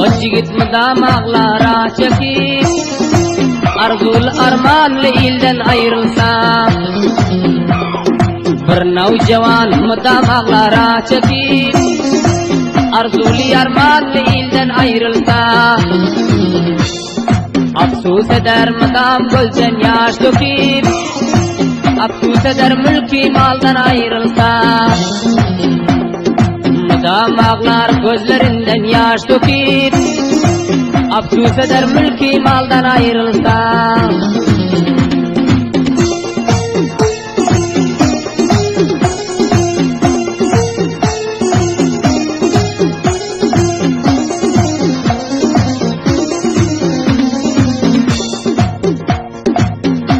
Git mıdamağlara çekip arzul armanlı ilden ayrılsa, bir navcavan mıdamağlara çekip arzul armanlı ilden ayrılsa, afsus eder mıdam gözden yaş döküp, afsus eder mülki maldan ayrılsa, mıdamağlar gözlerinden yaş döküp, afsus eder mülki maldan ayrılsa.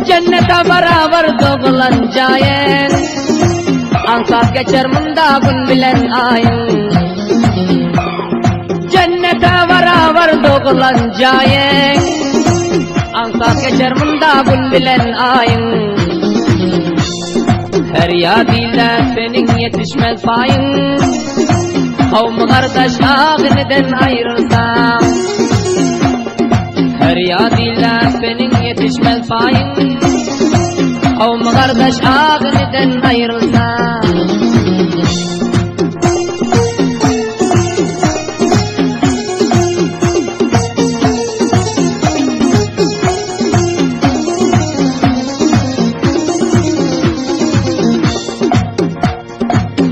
Cennete beraber doğulancayen, ansat geçer mında gün bilen ayın. Cennete beraber doğulancayen, ansat geçer mında gün bilen ayın. Her yadıyla senin yetişmez payın, kavmi kardeş ağınıdan ayrılsam. Her yadıyla senin yetişmez payın, kavmi kardeş ağınıdan ayrılsam.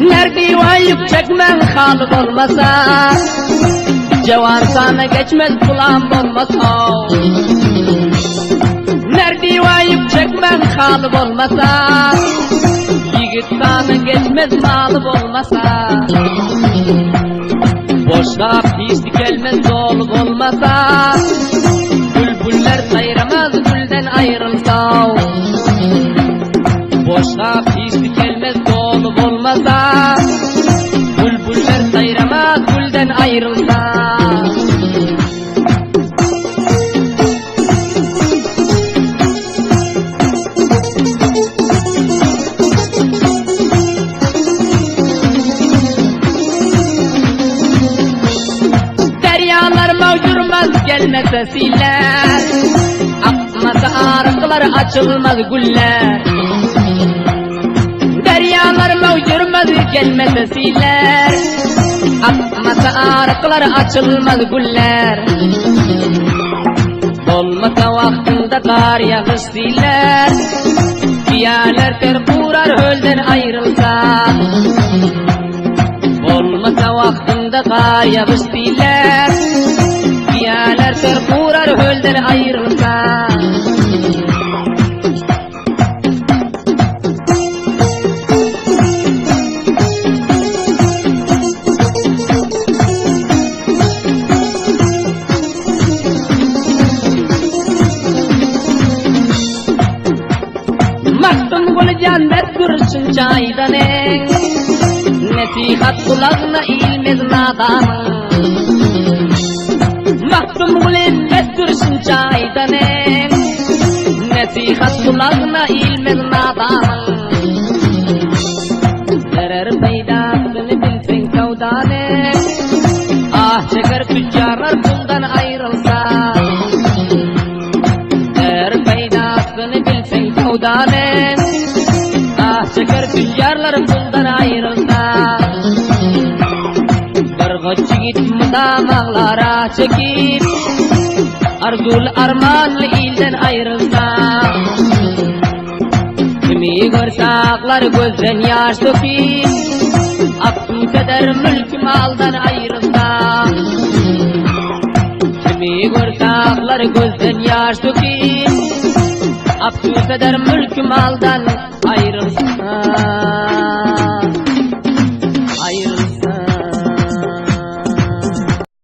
Nerede çekmen halı olmasa, cevan sana geçmez bulan olmasa. Nerede çekmen halı olmasa, yigit sana geçmez malı olmasa. Boşluğa pis gelmez dolu olmasa, bülbüller sayramaz gülden ayrılsa. Boşluğa pis gelmez dolu olmasa, bülbüller sayramaz gülden ayrılsa. Deryalar mavcurmaz gelmese siller, akmasa arıklar açılmaz güller. Deryalar mavcurmaz gelmese siller, akmasa arıklar açılmaz güller. Olmasa vaktinde kar yağış siller, giyaler ter kurar hölden ayrılsa. Olmasa vaktinde kar yağış siller, giyaler ter kurar hölden ayrılsa. Maktun gülcan betgürsün çaydanın, nesihat kulağına ilmez nadanın. Maktun gülcan betgürsün çaydanın, nesihat kulağına ilmez nadanın. Zarar faydasını bilsen kavdanın, ah çeker tüccarlar bundan ayrılsa. Zarar faydasını bilsen kavdanın, ah çeker tüccarlar bundan ayrılsa. Bir git mıdamağlara çekip, arzul armanlı ilden ayrılsa. Kimi görsaklar gözden yaş döküp, afsus eder mülk maldan ayrılsa. Kimi görsaklar gözden yaş döküp, afsus eder mülk maldan ayrılsa.